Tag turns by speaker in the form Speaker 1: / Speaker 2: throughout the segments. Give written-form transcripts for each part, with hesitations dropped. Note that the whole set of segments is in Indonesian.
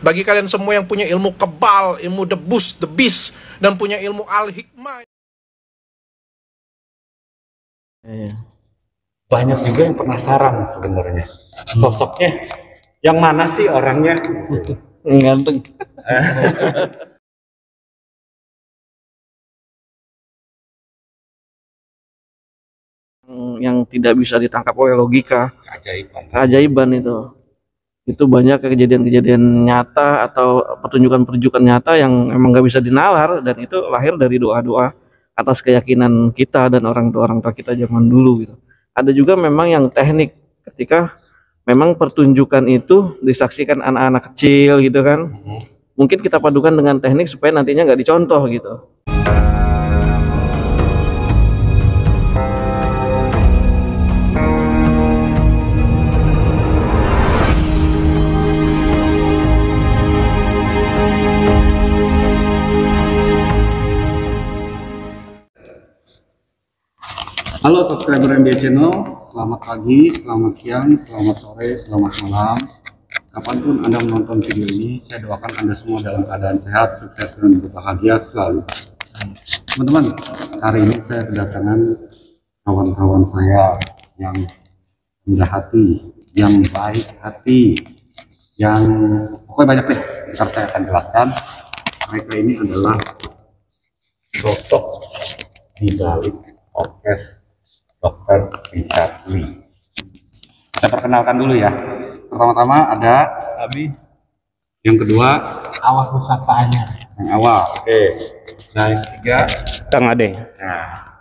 Speaker 1: Bagi kalian semua yang punya ilmu kebal, ilmu debus, debis, dan punya ilmu al-hikmah.
Speaker 2: Banyak juga yang penasaran sebenarnya. Sosoknya yang mana sih orangnya?
Speaker 3: Ganteng. Yang tidak bisa ditangkap oleh logika, keajaiban itu banyak kejadian-kejadian nyata atau pertunjukan-pertunjukan nyata yang emang nggak bisa dinalar, dan itu lahir dari doa-doa atas keyakinan kita dan orang tua kita zaman dulu gitu. Ada juga memang yang teknik, ketika memang pertunjukan itu disaksikan anak-anak kecil gitu kan, mungkin kita padukan dengan teknik supaya nantinya nggak dicontoh gitu.
Speaker 2: Halo subscriber MBA Channel, selamat pagi, selamat siang, selamat sore, selamat malam. Kapanpun Anda menonton video ini, saya doakan Anda semua dalam keadaan sehat, sukses, dan berbahagia selalu. Teman-teman, hari ini saya kedatangan kawan-kawan saya yang rendah hati, yang baik hati, yang pokoknya banyak deh. Ntar saya akan jelaskan. Mereka ini adalah sosok di balik orkes Dr. Richard Lee. Saya perkenalkan dulu ya. Pertama-tama ada
Speaker 3: Abi.
Speaker 2: Yang kedua
Speaker 3: Awal Pusakanya.
Speaker 2: yang awal. Oke. Nah, yang ketiga
Speaker 3: Kang Ade.
Speaker 2: Nah,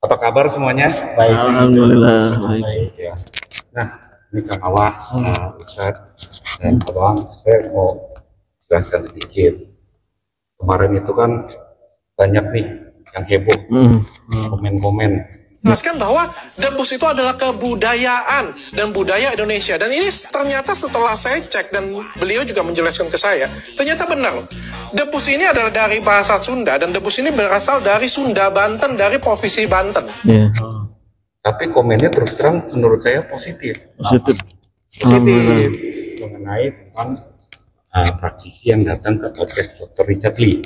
Speaker 2: apa kabar semuanya?
Speaker 3: Baik. Alhamdulillah baik.
Speaker 2: Ya. Nah, ini Kang Awal, Richard, dan Abang. Saya mau jelaskan sedikit. Kemarin itu kan banyak nih yang heboh, komen-komen.
Speaker 1: Jelaskan bahwa debus itu adalah kebudayaan dan budaya Indonesia. Dan ini ternyata setelah saya cek dan beliau juga menjelaskan ke saya, ternyata benar. Debus ini adalah dari bahasa Sunda, dan debus ini berasal dari Sunda Banten, dari provinsi Banten.
Speaker 2: Tapi komennya terus terang menurut saya positif. Mengenai tentang praktisi yang datang ke podcast Dr. Richard Lee.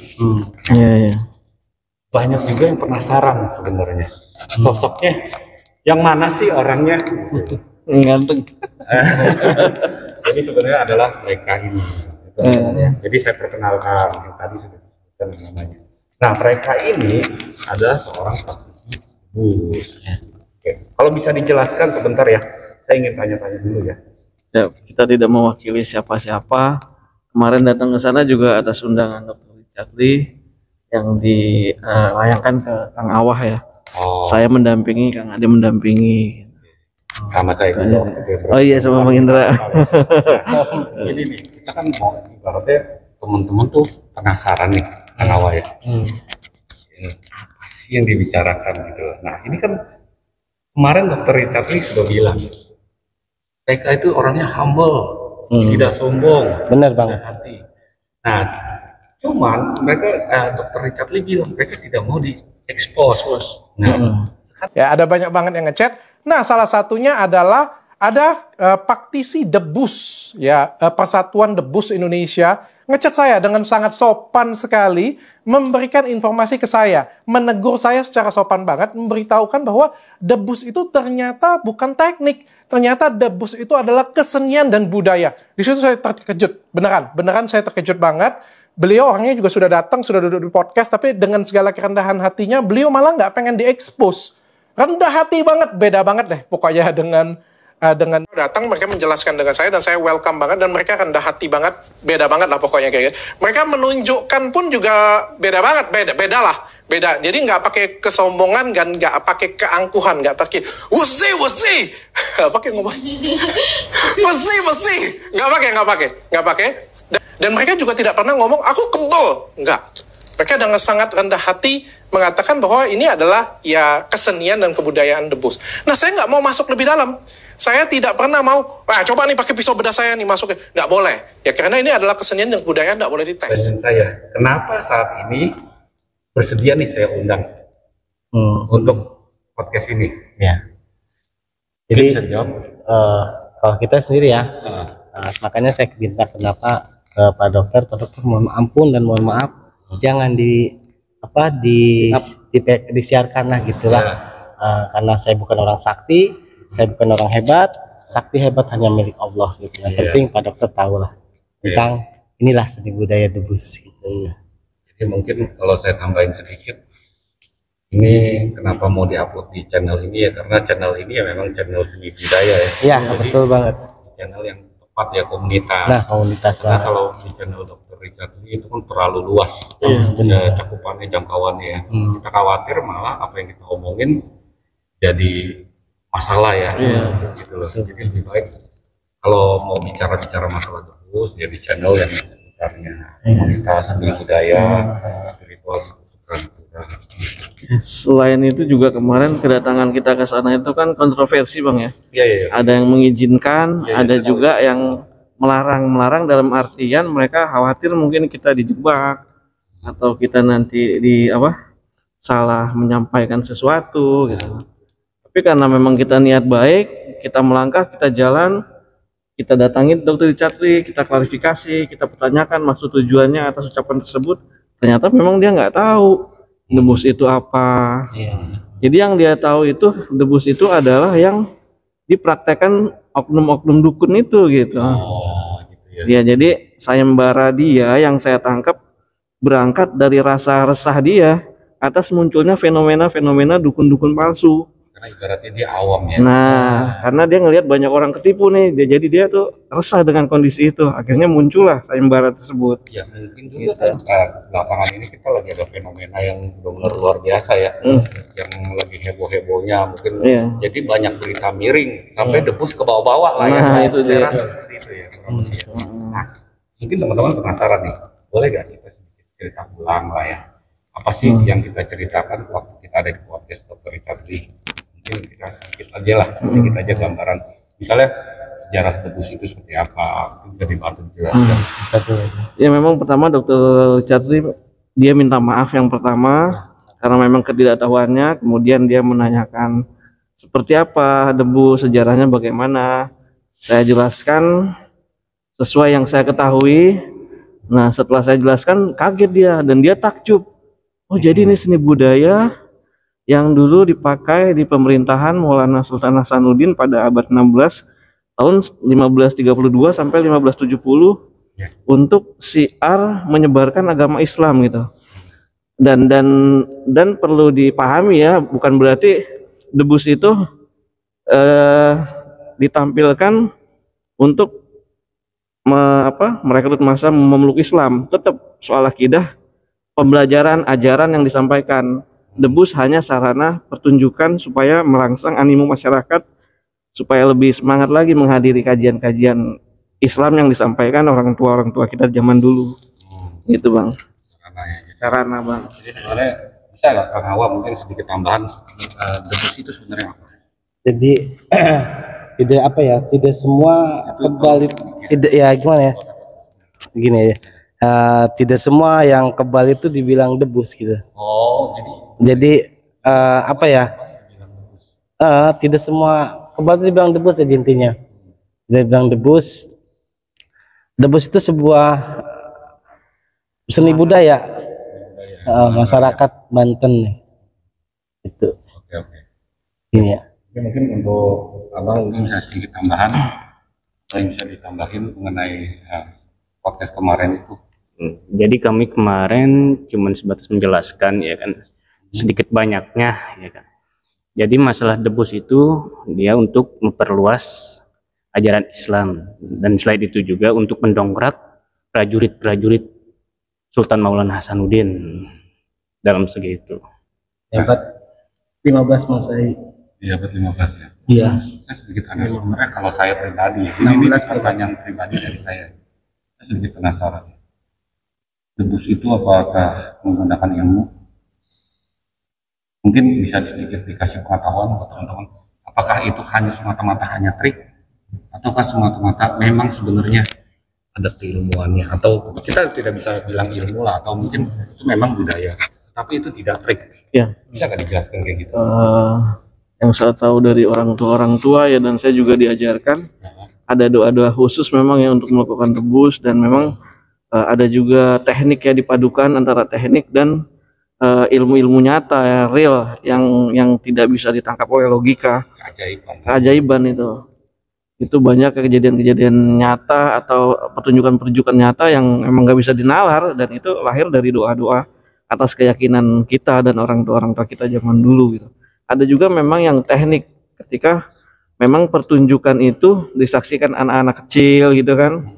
Speaker 2: Banyak juga yang penasaran sebenarnya, sosoknya yang mana sih orangnya?
Speaker 3: Ganteng.
Speaker 2: Ini sebenarnya adalah mereka ini. Jadi saya perkenalkan yang tadi sudah disebutkan namanya. Nah, mereka ini adalah seorang praktisi debus. Kalau bisa dijelaskan sebentar ya, saya ingin tanya-tanya dulu ya.
Speaker 3: Ya, kita tidak mewakili siapa-siapa. Kemarin datang ke sana juga atas undangan Dr. Richard Lee yang dilayangkan ke Kang Awah ya. Saya mendampingi, Kang Ade mendampingi.
Speaker 2: Sama saya juga.
Speaker 3: Oh iya, sama Bang Indra.
Speaker 2: Jadi nih, kita kan mau ibaratnya teman-teman tuh penasaran nih, Kang Awah ya. Apa sih yang dibicarakan gitu. Nah, ini kan kemarin Dr. Richard Lee sudah bilang, mereka itu orangnya humble, tidak sombong,
Speaker 3: Benar Bang.
Speaker 2: hati. Nah, cuman mereka Dr. Richard Lee bilang mereka tidak mau diekspos. Nah,
Speaker 1: Ya, ada banyak banget yang ngechat. Nah, salah satunya adalah ada praktisi debus, ya, Persatuan Debus Indonesia ngechat saya dengan sangat sopan sekali, memberikan informasi ke saya, menegur saya secara sopan banget, memberitahukan bahwa debus itu ternyata bukan teknik, ternyata debus itu adalah kesenian dan budaya. Di situ saya terkejut, beneran saya terkejut banget. Beliau orangnya juga sudah datang, sudah duduk di podcast, tapi dengan segala kerendahan hatinya, beliau malah nggak pengen diekspos. Rendah hati banget, beda banget deh pokoknya dengan datang, mereka menjelaskan dengan saya, dan saya welcome banget, dan mereka rendah hati banget, beda banget lah pokoknya kayak gitu. Mereka menunjukkan pun juga beda banget, beda. Jadi nggak pakai kesombongan, dan nggak pakai keangkuhan, nggak pakai wasi, pakai ngomong, wasi, nggak pakai. Dan mereka juga tidak pernah ngomong, aku kebel. Enggak. Mereka dengan sangat rendah hati mengatakan bahwa ini adalah ya kesenian dan kebudayaan debus. Nah, saya nggak mau masuk lebih dalam. Saya tidak pernah mau, coba nih pakai pisau bedah saya nih masukin. Nggak boleh. Ya, karena ini adalah kesenian dan kebudayaan, nggak boleh dites.
Speaker 2: Dan saya, kenapa saat ini bersedia nih saya undang untuk podcast ini?
Speaker 4: Ya. Jadi kalau kita sendiri ya, makanya saya minta kenapa ke Pak Dokter mohon ampun dan mohon maaf, jangan disiarkan lah gitulah. Karena saya bukan orang sakti, saya bukan orang hebat, sakti hebat hanya milik Allah gitu. Yang penting Pak Dokter tahu lah tentang inilah seni budaya debus gitu.
Speaker 2: Jadi mungkin kalau saya tambahin sedikit, ini kenapa mau diupload di channel ini ya, karena channel ini ya memang channel seni budaya ya.
Speaker 4: Iya, betul banget.
Speaker 2: Channel yang tepat ya, komunitas.
Speaker 4: Nah, komunitas
Speaker 2: karena
Speaker 4: banget.
Speaker 2: kalau di channel Dr. Richard ini itu kan terlalu luas, cakupannya, jangkauannya ya. Kita khawatir malah apa yang kita omongin jadi masalah ya, gitu loh. Jadi lebih baik kalau mau bicara masalah terus ya di channel yang seputarnya komunitas seni budaya, spiritual.
Speaker 3: Selain itu juga kemarin kedatangan kita ke sana itu kan kontroversi Bang ya.
Speaker 2: Iya.
Speaker 3: Ada yang mengizinkan, ada juga yang melarang dalam artian mereka khawatir mungkin kita dijebak atau kita nanti salah menyampaikan sesuatu gitu. Tapi karena memang kita niat baik, kita melangkah, kita jalan, kita datangi Dr. Richard Lee, kita klarifikasi, kita pertanyakan maksud tujuannya atas ucapan tersebut. Ternyata memang dia nggak tahu debus itu apa. Jadi yang dia tahu itu debus itu adalah yang dipraktekkan oknum-oknum dukun itu gitu. Ya, jadi sayembara dia yang saya tangkap berangkat dari rasa resah dia atas munculnya fenomena-fenomena dukun-dukun palsu.
Speaker 2: Karena ibaratnya dia awam ya.
Speaker 3: Nah, karena dia ngelihat banyak orang ketipu nih, jadi dia tuh resah dengan kondisi itu. Akhirnya muncullah sayembara tersebut.
Speaker 2: Ya mungkin juga kan belakangan ini kita lagi ada fenomena yang benar-benar luar biasa ya, yang lagi heboh-hebohnya mungkin. Jadi banyak berita miring sampai debus ke bawah-bawah lah ya.
Speaker 3: Nah, itu dia.
Speaker 2: Seperti itu ya. Nah, mungkin teman-teman penasaran nih, boleh gak kita sedikit cerita ulang lah ya? Apa sih yang kita ceritakan waktu kita ada di podcast Dr. Richard Lee? Mungkin kita sedikit aja lah, sedikit aja gambaran. Misalnya sejarah debus itu seperti apa, bisa dibantu dijelaskan.
Speaker 3: Ya memang pertama Dr. Richard Lee dia minta maaf yang pertama karena memang ketidaktahuannya, kemudian dia menanyakan seperti apa debus, sejarahnya bagaimana. Saya jelaskan sesuai yang saya ketahui. Nah setelah saya jelaskan kaget dia dan dia takjub. Oh jadi ini seni budaya yang dulu dipakai di pemerintahan Maulana Sultan Hasanuddin pada abad 16 tahun 1532 sampai 1570 untuk syiar menyebarkan agama Islam gitu. Dan perlu dipahami ya, bukan berarti debus itu ditampilkan untuk merekrut massa memeluk Islam. Tetap soal akidah, pembelajaran, ajaran yang disampaikan. Debus hanya sarana pertunjukan supaya merangsang animo masyarakat supaya lebih semangat lagi menghadiri kajian-kajian Islam yang disampaikan orang tua kita zaman dulu. Gitu Bang. Sarana Bang.
Speaker 2: Jadi sebenarnya bisa nggak Kang Hawa mungkin sedikit tambahan, debus itu sebenarnya apa?
Speaker 4: Jadi tidak semua kebal tidak ya gimana ya? Begini ya. Tidak semua yang kebal itu dibilang debus gitu.
Speaker 2: Oh,
Speaker 4: jadi tidak semua kebal itu dibilang debus aja intinya. Dia bilang debus itu sebuah seni budaya masyarakat Banten nih. Itu.
Speaker 2: Oke.
Speaker 4: Ini ya.
Speaker 2: Mungkin untuk abang mungkin bisa sedikit tambahan, apa yang bisa ditambahin mengenai podcast kemarin itu.
Speaker 5: Jadi kami kemarin cuma sebatas menjelaskan ya kan sedikit banyaknya ya kan. Jadi masalah debus itu dia untuk memperluas ajaran Islam dan selain itu juga untuk mendongkrak prajurit-prajurit Sultan Maulana Hasanuddin dalam segi itu.
Speaker 4: Abad 15 Masehi.
Speaker 2: Iya, abad 15 ya.
Speaker 4: Iya.
Speaker 2: Saya sedikit aneh sebenarnya kalau saya pribadi ya. Ini pertanyaan pribadi dari saya. Saya sedikit penasaran. Debus itu apakah menggunakan ilmu? Mungkin bisa sedikit dikasih pengetahuan buat teman-teman. Apakah itu hanya semata-mata hanya trik? Ataukah semata-mata memang sebenarnya ada keilmuannya? Atau kita tidak bisa bilang ilmu lah, atau mungkin itu memang budaya. Tapi itu tidak trik.
Speaker 3: Ya.
Speaker 2: Bisa nggak dijelaskan kayak gitu?
Speaker 3: Yang saya tahu dari orang tua ya, dan saya juga diajarkan ada doa-doa khusus memang ya untuk melakukan debus, dan memang ada juga teknik ya, dipadukan antara teknik dan ilmu-ilmu nyata ya, real, yang tidak bisa ditangkap oleh logika. Keajaiban itu banyak kejadian-kejadian nyata atau pertunjukan-pertunjukan nyata yang emang nggak bisa dinalar, dan itu lahir dari doa-doa atas keyakinan kita dan orang tua kita zaman dulu gitu. Ada juga memang yang teknik, ketika memang pertunjukan itu disaksikan anak-anak kecil gitu kan,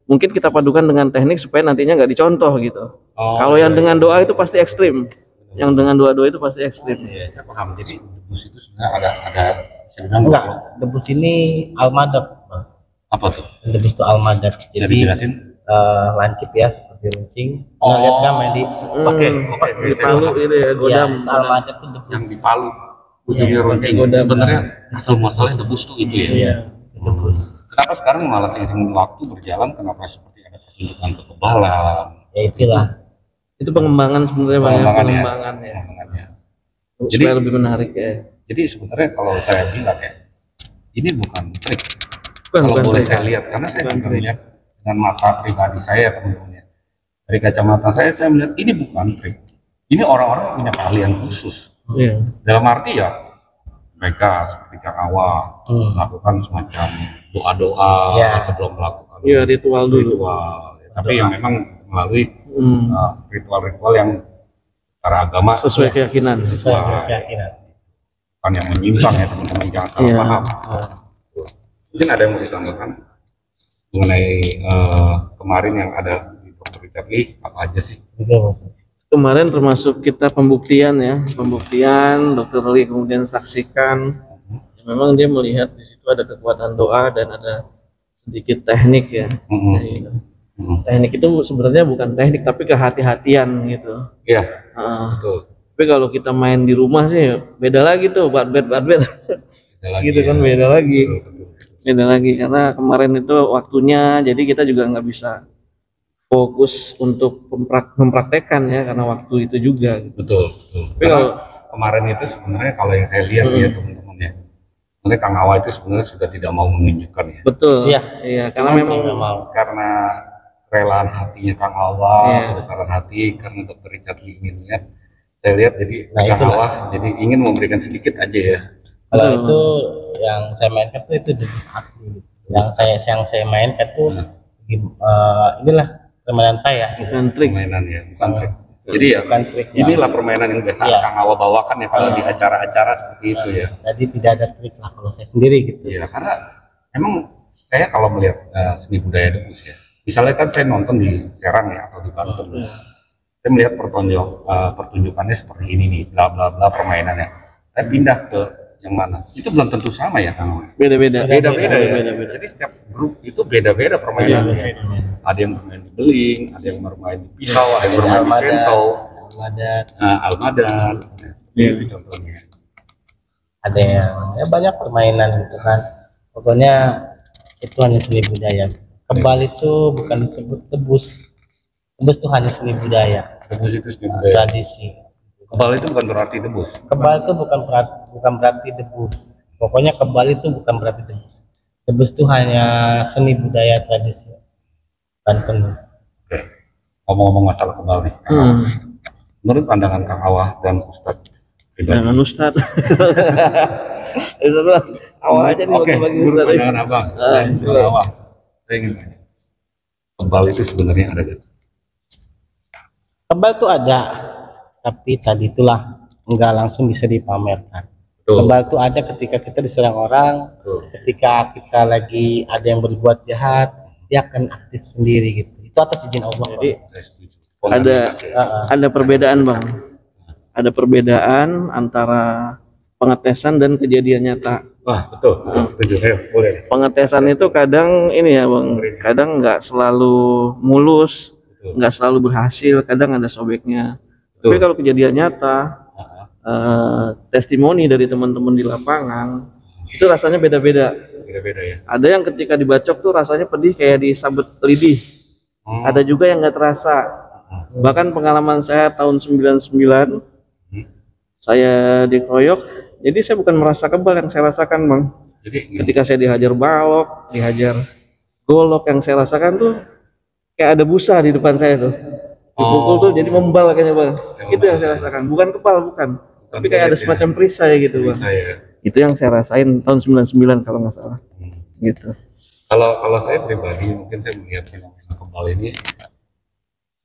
Speaker 3: mungkin kita padukan dengan teknik supaya nantinya nggak dicontoh gitu. Kalau yang dengan doa itu pasti ekstrim, yang dengan doa-doa itu pasti ekstrim.
Speaker 2: Iya, saya paham. Jadi debus itu sebenarnya ada sebenarnya
Speaker 4: Enggak, debus ini almadat, Bang.
Speaker 2: apa tuh?
Speaker 4: Debus itu almadat.
Speaker 2: Bisa
Speaker 4: Jadi
Speaker 2: dijelasin?
Speaker 4: lancip ya, seperti runcing. Pernah lihat kan main di
Speaker 3: Di Palu ini ya, godam.
Speaker 4: ya, almadat itu debus.
Speaker 2: Yang di Palu ujungnya runcing.
Speaker 3: godam.
Speaker 2: Sebenarnya asal muasalnya debus tuh itu ya.
Speaker 4: Iya, debus.
Speaker 2: Kenapa sekarang malah seiring waktu berjalan, kenapa seperti ada pertunjukan kekebalan?
Speaker 4: Ya itulah.
Speaker 3: Itu pengembangan sebenarnya Bang, ya,
Speaker 2: Pengembangan ya.
Speaker 3: pengembangannya.
Speaker 2: Jadi-
Speaker 3: Supaya lebih menarik ya.
Speaker 2: Jadi sebenarnya kalau saya bilang ya, ini bukan trik.
Speaker 3: Bukan,
Speaker 2: Kalau
Speaker 3: bukan
Speaker 2: boleh
Speaker 3: trik.
Speaker 2: saya lihat, karena saya
Speaker 3: Bukan
Speaker 2: juga
Speaker 3: trik.
Speaker 2: melihat dengan mata pribadi saya, teman-teman ya. Dari kacamata saya melihat ini bukan trik. Ini orang-orang punya keahlian khusus.
Speaker 3: Iya.
Speaker 2: Dalam arti ya, mereka seperti Kang Awa melakukan semacam doa-doa
Speaker 4: Ya.
Speaker 2: sebelum melakukan
Speaker 3: Iya, ritual dulu.
Speaker 2: ritual. Tapi yang memang melalui
Speaker 3: Hmm.
Speaker 2: ritual-ritual yang secara agama
Speaker 3: Sesuai keyakinan.
Speaker 4: Sesuai keyakinan.
Speaker 2: bukan yang menyimpang ya, teman-teman, jangan salah
Speaker 3: Iya.
Speaker 2: paham. Mungkin ada yang mau ditambahkan mengenai kemarin yang ada di Dr. Richard Lee, apa aja sih?
Speaker 4: Gitu, Mas.
Speaker 3: Kemarin termasuk kita pembuktian ya, pembuktian Dokter Lee kemudian saksikan. Memang dia melihat di situ ada kekuatan doa dan ada sedikit teknik ya.
Speaker 2: Mhm.
Speaker 3: Kayak gitu.
Speaker 2: Mhm.
Speaker 3: Teknik itu sebenarnya bukan teknik tapi kehati-hatian gitu.
Speaker 2: Iya,
Speaker 3: Heeh.
Speaker 2: betul.
Speaker 3: Tapi kalau kita main di rumah sih beda lagi tuh, bat-bat
Speaker 2: Ada lagi
Speaker 3: gitu
Speaker 2: ya.
Speaker 3: kan, beda lagi.
Speaker 2: Betul, betul.
Speaker 3: Beda lagi karena kemarin itu waktunya, jadi kita juga nggak bisa fokus untuk mempraktekkan ya karena waktu itu juga gitu.
Speaker 2: Betul, betul.
Speaker 3: Tapi
Speaker 2: Karena
Speaker 3: kalau
Speaker 2: kemarin itu sebenarnya kalau yang saya lihat ya teman-teman ya, sebenarnya Kang Awa itu sebenarnya sudah tidak mau menunjukkan ya,
Speaker 3: betul,
Speaker 4: Iya.
Speaker 3: iya karena
Speaker 4: Cuman
Speaker 3: memang
Speaker 4: saya nggak mau.
Speaker 2: karena kerelaan hatinya Kang Awa,
Speaker 3: Iya.
Speaker 2: kebesaran hati, karena Dr. Richard Lee ingin lihat, saya lihat jadi
Speaker 4: Nah,
Speaker 2: Kang
Speaker 4: itulah.
Speaker 2: Awa jadi ingin memberikan sedikit aja ya.
Speaker 4: Kalau
Speaker 3: Betul.
Speaker 4: itu yang saya mainkan tuh itu debus asli. Yang saya mainkan tuh inilah permainan saya.
Speaker 3: bukan trik.
Speaker 2: Permainan ya, bukan trik. Jadi ya
Speaker 4: Bukan trik.
Speaker 2: inilah permainan yang biasa
Speaker 4: Iya.
Speaker 2: Kang Awa bawakan ya kalau di acara-acara seperti itu ya.
Speaker 4: Jadi tidak ada trik lah kalau saya sendiri gitu.
Speaker 2: Iya, karena emang saya kalau melihat seni budaya debus ya, misalnya kan saya nonton di Serang ya atau di Banten, saya melihat pertunjukannya seperti ini nih, bla bla bla permainannya. Saya pindah ke yang mana? Itu belum tentu sama ya, Kang.
Speaker 3: Beda-beda.
Speaker 2: Beda-beda ya.
Speaker 3: Beda-beda.
Speaker 2: Jadi setiap grup itu beda-beda permainannya. Ada yang bermain di beling, ada yang bermain di pisau, ada yang bermain di chainsaw, almadan. Itu contohnya.
Speaker 4: Ada yang ya banyak permainan gitu kan. Pokoknya itu hanya seni budaya. Kebal itu bukan disebut debus. Debus itu hanya seni budaya,
Speaker 2: Debus itu seni budaya.
Speaker 4: tradisi.
Speaker 2: Kebal itu bukan berarti debus.
Speaker 4: Kebal itu bukan berarti debus. Pokoknya kebal itu bukan berarti debus. Debus itu hanya seni budaya tradisi Banten.
Speaker 2: Oke. Ngomong-ngomong masalah kebal nih, menurut pandangan Kang Awa dan Ustadz pribadi.
Speaker 3: Jangan Ustad. Itu lah. Awal aja nih
Speaker 2: Oke,
Speaker 3: bagi
Speaker 2: menurut
Speaker 3: Ustad.
Speaker 2: pandangan Abang, Kang Awa, saya ingin tanya, kebal itu sebenarnya ada gak?
Speaker 4: Kebal itu ada, tapi tadi itulah enggak langsung bisa dipamerkan.
Speaker 2: Betul.
Speaker 4: Kebal itu ada ketika kita diserang orang,
Speaker 2: Betul.
Speaker 4: ketika kita lagi ada yang berbuat jahat, dia akan aktif sendiri gitu. Itu atas izin Allah.
Speaker 3: Jadi
Speaker 2: Saya setuju.
Speaker 3: ada perbedaan Bang. Ada perbedaan antara pengetesan dan kejadian nyata.
Speaker 2: Wah, betul, setuju. Ayo, boleh.
Speaker 3: Pengetesan itu kadang ini ya Bang, kadang nggak selalu mulus, nggak selalu berhasil, kadang ada sobeknya. Tapi kalau kejadian nyata, testimoni dari teman-teman di lapangan, itu rasanya beda-beda.
Speaker 2: Beda-beda ya.
Speaker 3: Ada yang ketika dibacok tuh rasanya pedih kayak disabet lidih. Ada juga yang nggak terasa. Bahkan pengalaman saya tahun 99, saya dikeroyok, jadi saya bukan merasa kebal yang saya rasakan Bang.
Speaker 2: Jadi
Speaker 3: Ketika saya dihajar balok, dihajar golok, yang saya rasakan tuh kayak ada busa di depan saya tuh. Dipukul tuh jadi membal kayaknya bang. Itu yang saya rasakan, bukan kepal bukan. Tapi kayak ada semacam perisai gitu bang. Itu yang saya rasain tahun 99 kalau nggak salah. Gitu.
Speaker 2: Kalau saya pribadi mungkin saya melihat fenomena kebal ini,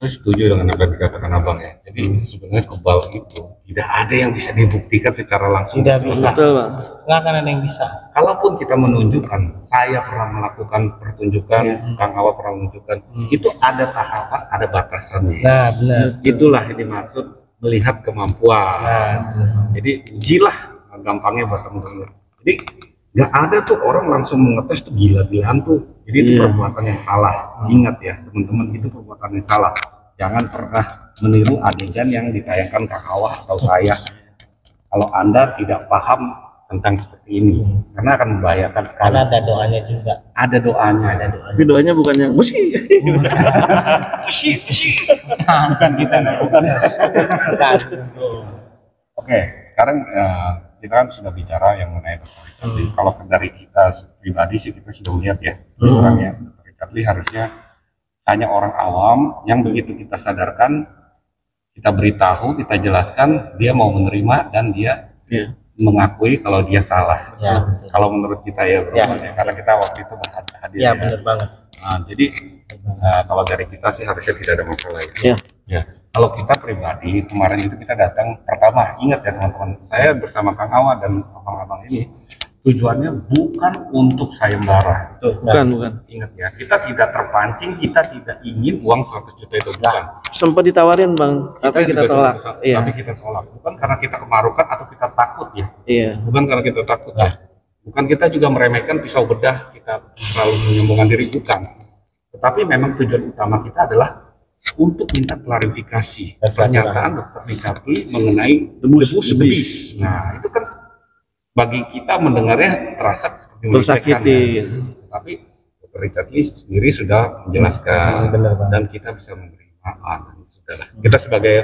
Speaker 2: saya setuju dengan apa yang dikatakan abang ya. Jadi sebenarnya kebal itu tidak ada yang bisa dibuktikan secara langsung.
Speaker 4: Tidak bisa.
Speaker 3: Betul bang.
Speaker 4: Nggak akan ada yang bisa.
Speaker 2: Kalaupun kita menunjukkan, saya pernah melakukan pertunjukan, Kang Awa pernah menunjukkan, itu ada tahapan, ada batasannya.
Speaker 4: Nah benar.
Speaker 2: Itulah yang dimaksud melihat kemampuan. Jadi ujilah, gampangnya buat teman-teman. Jadi nggak ada tuh orang langsung mengetes tuh gila-gilaan tuh. Jadi itu perbuatan yang salah. Ingat ya teman-teman, itu perbuatan yang salah. Jangan pernah meniru adegan yang ditayangkan Kang Awa atau saya. Kalau Anda tidak paham tentang seperti ini, karena akan membahayakan sekali.
Speaker 4: Karena ada doanya juga.
Speaker 2: Ada doanya.
Speaker 3: Tapi doanya bukan yang musi.
Speaker 2: Bukan kita, bukan. Oke, sekarang kita kan sudah bicara yang mengenai Dr. Richard Lee. Kalau dari kita pribadi sih kita sudah melihat ya, sekarang ya Dr. Richard Lee harusnya hanya orang awam yang begitu kita sadarkan, kita beritahu, kita jelaskan, dia mau menerima dan dia mengakui kalau dia salah. Kalau menurut kita ya, bro, ya. Karena kita waktu itu hadir.
Speaker 4: Iya benar banget.
Speaker 2: Nah, jadi kalau dari kita sih harusnya tidak ada masalah ya. Ya. Kalau kita pribadi kemarin itu kita datang pertama, ingat ya teman-teman, saya bersama Kang Awa dan abang-abang ini tujuannya bukan untuk sayembara.
Speaker 3: Bukan.
Speaker 2: Ingat ya, kita tidak terpancing, kita tidak ingin uang 100 juta itu, bukan.
Speaker 3: Sempat ditawarin bang, tapi kita tolak.
Speaker 2: Tapi kita tolak, bukan karena kita kemarukan atau kita takut ya. Bukan karena kita takut ya. Bukan kita juga meremehkan pisau bedah, kita selalu menyombongkan diri, bukan. Tetapi memang tujuan utama kita adalah untuk minta klarifikasi pernyataan Dr. Richard Lee mengenai debus. Nah, itu kan bagi kita mendengarnya terasa seperti
Speaker 3: tersakiti.
Speaker 2: Ya. Tapi Dr. Richard Lee sendiri sudah menjelaskan dan kita bisa menerima. Sudahlah. Kita sebagai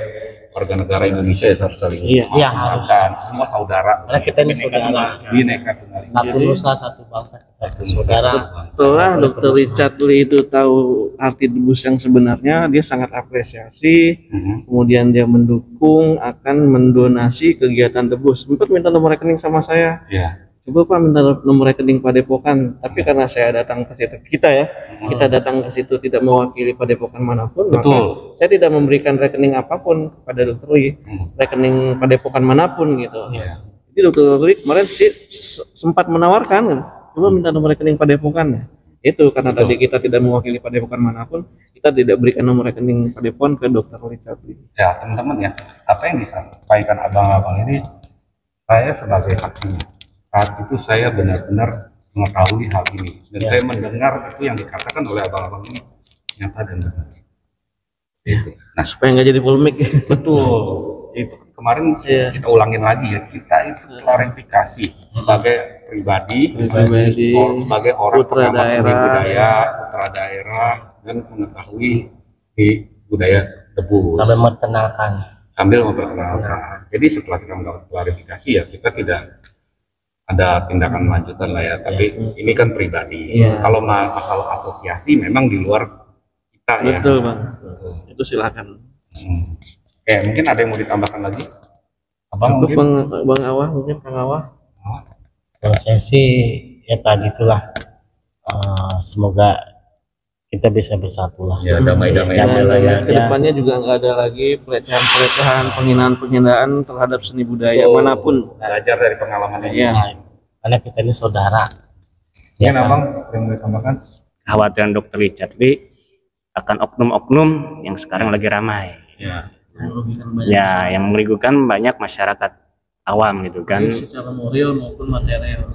Speaker 2: warga negara Indonesia ya harus saling memaafkan. Semua saudara.
Speaker 4: Karena kita ini saudara.
Speaker 2: Bineka Tunggal Ika.
Speaker 4: Satu nusa, satu bangsa, kita saudara.
Speaker 3: Setelah Dr. Richard Lee itu tahu arti debus yang sebenarnya, dia sangat apresiasi. Kemudian dia mendukung, akan mendonasi kegiatan debus. Sempat minta nomor rekening sama saya. Coba Pak minta nomor rekening Padepokan, tapi karena saya datang ke situ, kita datang ke situ tidak mewakili Padepokan manapun, maka saya tidak memberikan rekening apapun kepada Dr. Lee, rekening Padepokan manapun gitu. Jadi Dr. Lee kemarin sih sempat menawarkan, coba minta nomor rekening Padepokan. Itu karena tadi kita tidak mewakili Padepokan manapun, kita tidak berikan nomor rekening Padepokan ke Dr. Richard Lee.
Speaker 2: Ya teman-teman ya, apa yang disampaikan abang-abang ini, saya sebagai saksinya. Saat itu saya benar-benar mengetahui hal ini dan saya mendengar itu yang dikatakan oleh abang-abang ini nyata dan benar.
Speaker 3: Nah, supaya nggak jadi polemik.
Speaker 2: Betul. Itu kemarin kita ulangin lagi ya, kita itu klarifikasi sebagai pribadi, sebagai orang pengamat seni budaya, putra daerah dan mengetahui di budaya debus. Sambil memperkenalkan. Jadi setelah kita mendapat klarifikasi ya kita tidak ada tindakan lanjutan lah ya, tapi ini kan pribadi. Kalau masalah asosiasi memang di luar kita ya.
Speaker 3: Betul bang, itu silakan.
Speaker 2: Oke, mungkin ada yang mau ditambahkan lagi? Abang
Speaker 3: mungkin? Bang Awa, mungkin Kang Awa.
Speaker 4: Kalau saya sih ya tadi itulah, semoga kita bisa bersatu lah.
Speaker 2: Ya damai-damai
Speaker 3: ya. Kedepannya juga nggak ada lagi pelecehan, penghinaan terhadap seni budaya manapun.
Speaker 2: Belajar dari pengalaman ini.
Speaker 4: Karena kita ini saudara.
Speaker 2: Ya abang yang mau ditambahkan?
Speaker 5: Kekhawatiran Dr. Richard Lee akan oknum-oknum yang sekarang lagi ramai. Ya, yang merugikan banyak masyarakat awam gitu kan.
Speaker 3: Secara moral maupun material.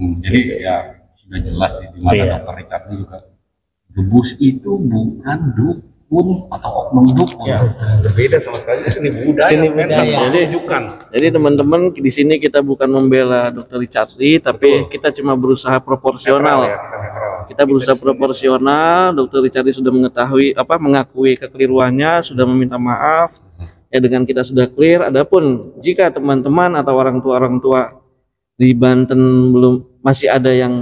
Speaker 2: Jadi ya sudah jelas sih di mana Dr. Richard Lee juga. Debus itu bukan dukun atau oknum dukun. Berbeda sama sekali seni budaya.
Speaker 3: Jadi teman-teman di sini kita bukan membela Dr. Richard Lee, tapi kita cuma berusaha proporsional. Kita berusaha proporsional. Dr. Richard Lee sudah mengakui kekeliruannya, sudah meminta maaf. Ya dengan kita sudah clear. Adapun jika teman-teman atau orang tua di Banten masih ada yang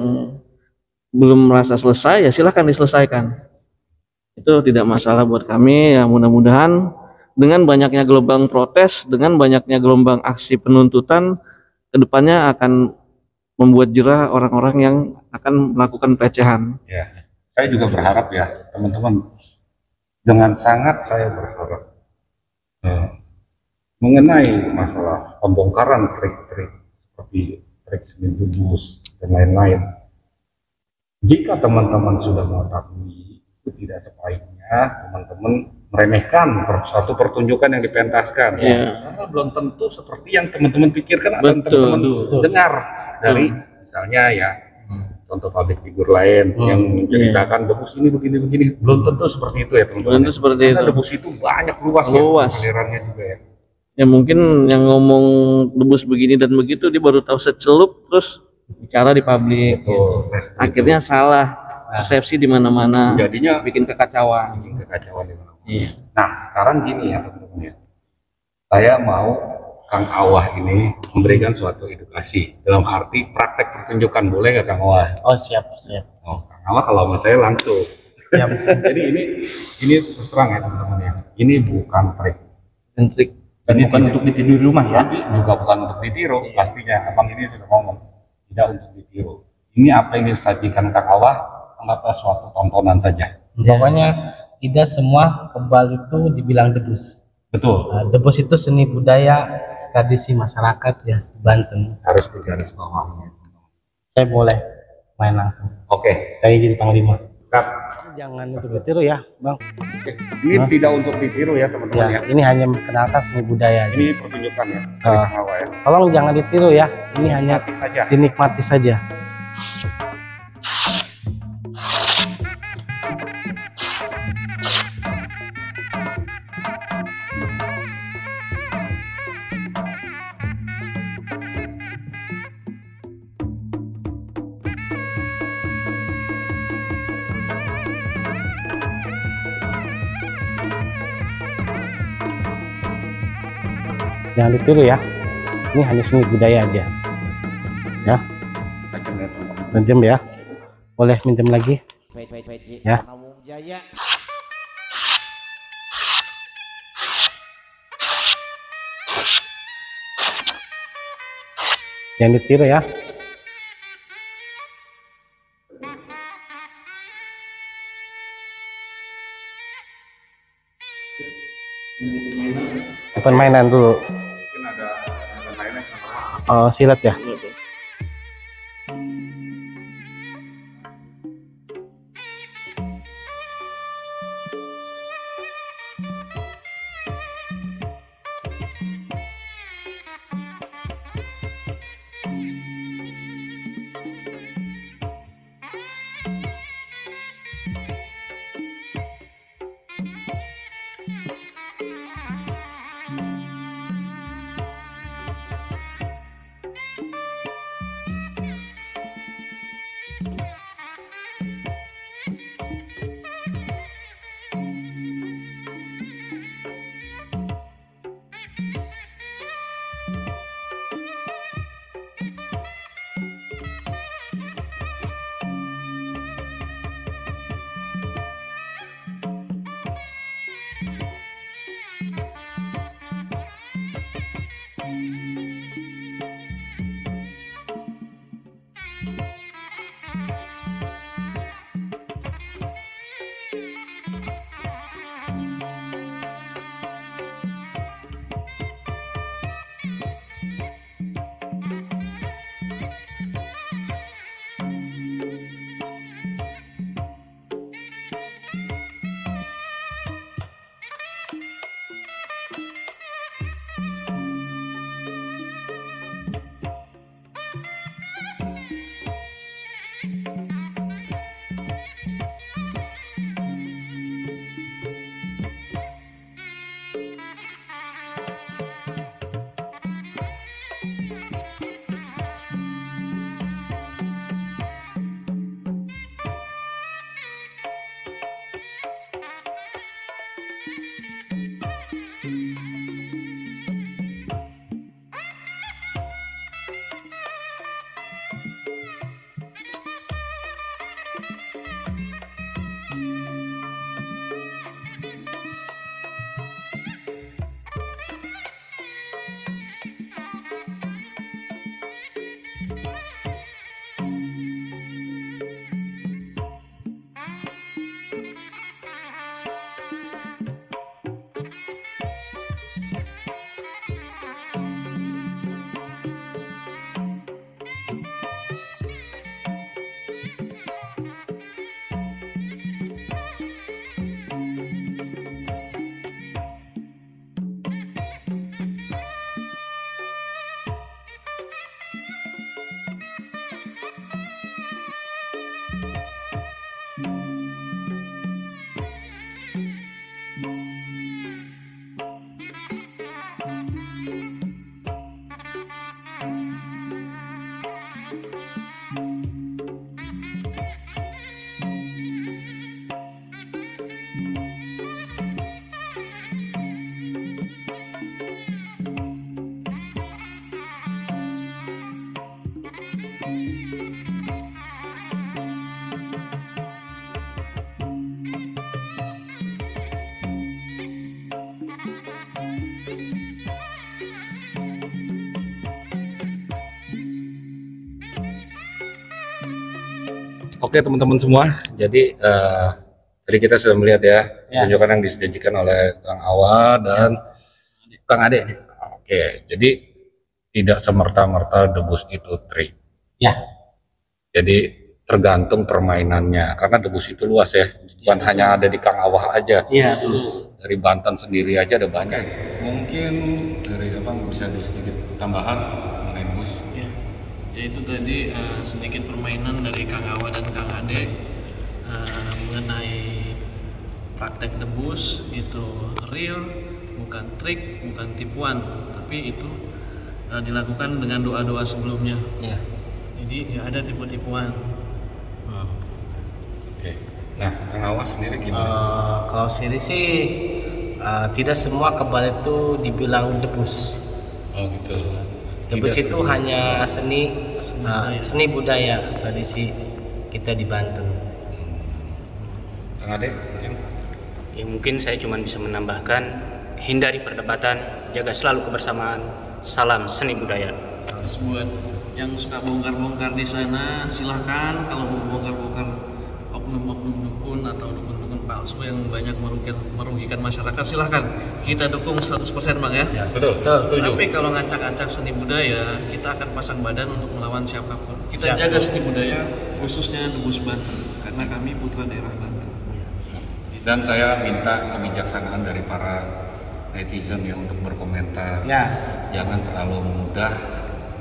Speaker 3: belum merasa selesai, ya silahkan diselesaikan. itu tidak masalah buat kami. Ya mudah-mudahan dengan banyaknya gelombang protes, dengan banyaknya gelombang aksi penuntutan, kedepannya akan membuat jerah orang-orang yang akan melakukan pelecehan.
Speaker 2: Ya, saya juga berharap ya teman-teman, dengan sangat saya berharap mengenai masalah pembongkaran trik-trik seperti trik semen debus dan lain-lain. Jika teman-teman sudah mengetahui, itu tidak sebaiknya teman-teman meremehkan suatu pertunjukan yang dipentaskan. Karena belum tentu seperti yang teman-teman pikirkan atau teman-teman dengar dari misalnya ya contoh public figure lain yang menceritakan debus ini begini-begini. Belum tentu seperti itu ya teman-teman.
Speaker 3: Belum tentu seperti
Speaker 2: Karena
Speaker 3: itu.
Speaker 2: debus itu banyak luas. Alirannya juga ya.
Speaker 3: Ya mungkin yang ngomong debus begini dan begitu dia baru tahu secelup terus bicara di publik. Akhirnya salah persepsi di mana-mana.
Speaker 2: Jadinya
Speaker 3: bikin kekacauan.
Speaker 2: di mana-mana. Nah, sekarang gini ya teman-teman ya. Saya mau Kang Awah ini memberikan suatu edukasi dalam arti praktek pertunjukan, boleh nggak Kang Awah?
Speaker 4: Oh siap.
Speaker 2: Oh, Kang Awah kalau sama saya langsung.
Speaker 4: Siap.
Speaker 2: Jadi ini terus terang ya teman-teman ya. Ini bukan trik.
Speaker 3: Trik.
Speaker 2: Dan bukan untuk ditiru di rumah ya. Tapi juga bukan untuk ditiru pastinya. Abang ini sudah ngomong tidak untuk ditiru. Ini apa yang disajikan Kang Awah anggaplah suatu tontonan saja.
Speaker 4: Pokoknya tidak semua kebal itu dibilang debus.
Speaker 2: Betul.
Speaker 4: Debus itu seni budaya tradisi masyarakat ya Banten.
Speaker 2: Harus digaris bawahnya.
Speaker 4: Saya boleh main langsung.
Speaker 2: Oke.
Speaker 4: Saya izin Panglima.
Speaker 2: Kak,
Speaker 4: Jangan untuk ditiru ya, Bang.
Speaker 2: ini tidak untuk ditiru ya teman-teman ya.
Speaker 4: Ini hanya memperkenalkan seni budaya.
Speaker 2: Ini pertunjukan ya dari Kang Awah ya.
Speaker 4: Tolong jangan ditiru ya. Ini hanya
Speaker 2: Nikmati saja.
Speaker 4: dinikmati saja. Jangan ditiru ya. Ini hanya seni budaya aja. Ya. Minjem ya. Boleh minjem lagi. Ya. Jangan ditiru ya. Permainan dulu.
Speaker 2: Mungkin ada mainnya sama.
Speaker 4: Oh, silat ya.
Speaker 2: Oke teman-teman semua, jadi tadi kita sudah melihat ya tunjukan yang disajikan oleh Kang Awa dan Kang Ade. Oke, jadi tidak semerta-merta debus itu trik.
Speaker 4: Ya.
Speaker 2: Jadi tergantung permainannya, karena debus itu luas ya, bukan hanya ada di Kang Awa aja.
Speaker 4: Iya.
Speaker 2: Dari Banten sendiri aja ada banyak. Mungkin dari Abang bisa sedikit tambahan mengenai debus.
Speaker 3: Yaitu tadi sedikit permainan dari Kang Awa dan Kang Ade mengenai praktek debus itu real, bukan trik, bukan tipuan, tapi itu dilakukan dengan doa-doa sebelumnya.
Speaker 4: Ya.
Speaker 3: Jadi nggak ada tipu-tipuan.
Speaker 2: Oke. Nah, Kang Awa sendiri gimana?
Speaker 4: Kalau sendiri sih tidak semua kebal itu dibilang debus.
Speaker 2: Oh gitu.
Speaker 4: Debus itu hanya seni budaya tradisi kita di Banten.
Speaker 2: Kang Ade,
Speaker 5: Ya mungkin saya cuma bisa menambahkan, hindari perdebatan, jaga selalu kebersamaan, salam seni budaya.
Speaker 3: Terus buat yang suka bongkar-bongkar di sana, silahkan. Kalau mau bongkar-bongkar oknum-oknum dukun atau dukun-dukun palsu yang banyak merugikan masyarakat, silahkan. Kita dukung 100% Bang ya.
Speaker 2: betul, setuju.
Speaker 3: Tapi kalau ngacak-ngacak seni budaya, kita akan pasang badan untuk melawan siapapun. Kita jaga seni budaya, khususnya debus Banten, karena kami putra daerah Banten.
Speaker 2: Dan saya minta kebijaksanaan dari para netizen ya untuk berkomentar.
Speaker 4: Ya.
Speaker 2: Jangan terlalu mudah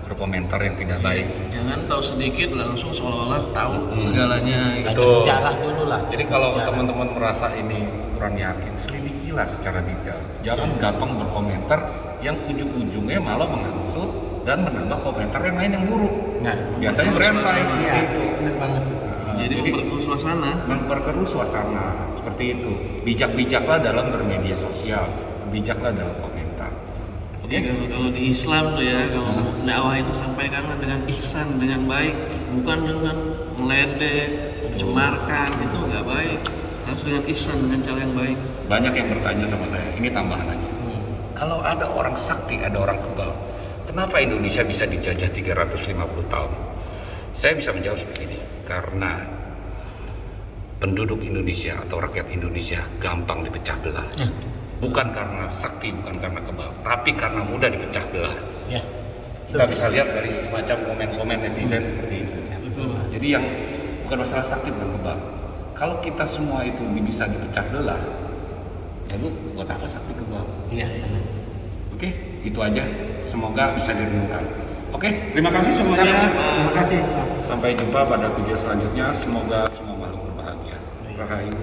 Speaker 2: berkomentar yang tidak baik.
Speaker 3: Jangan tahu sedikit langsung seolah-olah tahu segalanya.
Speaker 4: Ada
Speaker 2: Betul.
Speaker 4: sejarah dulu lah.
Speaker 2: Jadi kalau teman-teman merasa ini kurang yakin, selidikilah secara detail. Jangan gampang berkomentar yang ujung-ujungnya malah mengangsur dan menambah komentar yang lain yang buruk.
Speaker 4: Nah,
Speaker 2: Biasanya berantai seperti
Speaker 4: Iya,
Speaker 2: itu.
Speaker 4: benar banget.
Speaker 3: Jadi memperkeruh suasana.
Speaker 2: Memperkeruh suasana seperti itu. Bijak-bijaklah dalam bermedia sosial, bijaklah dalam komentar.
Speaker 3: Oke, kalau di Islam tuh ya, kalau dakwah itu sampaikanlah dengan ihsan, dengan baik, bukan dengan meledek, mencemarkan, itu nggak baik. Harus dengan ihsan, dengan cara yang baik.
Speaker 2: Banyak yang bertanya sama saya, ini tambahan aja. Kalau ada orang sakti, ada orang kebal, kenapa Indonesia bisa dijajah 350 tahun? Saya bisa menjawab seperti ini, karena penduduk Indonesia atau rakyat Indonesia gampang dipecah belah. Bukan karena sakti, bukan karena kebal, tapi karena mudah dipecah belah.
Speaker 4: Ya.
Speaker 2: Kita bisa lihat dari semacam komen-komen netizen seperti itu.
Speaker 3: Betul.
Speaker 2: Jadi yang bukan masalah sakti, bukan kebal. Kalau kita semua itu bisa dipecah belah, lalu buat apa sakti kebal?
Speaker 4: Iya.
Speaker 2: Oke, itu aja. Semoga bisa direnungkan. Oke, terima kasih semuanya.
Speaker 4: Terima kasih.
Speaker 2: Sampai jumpa pada video selanjutnya. Semoga semua makhluk berbahagia. Rahayu.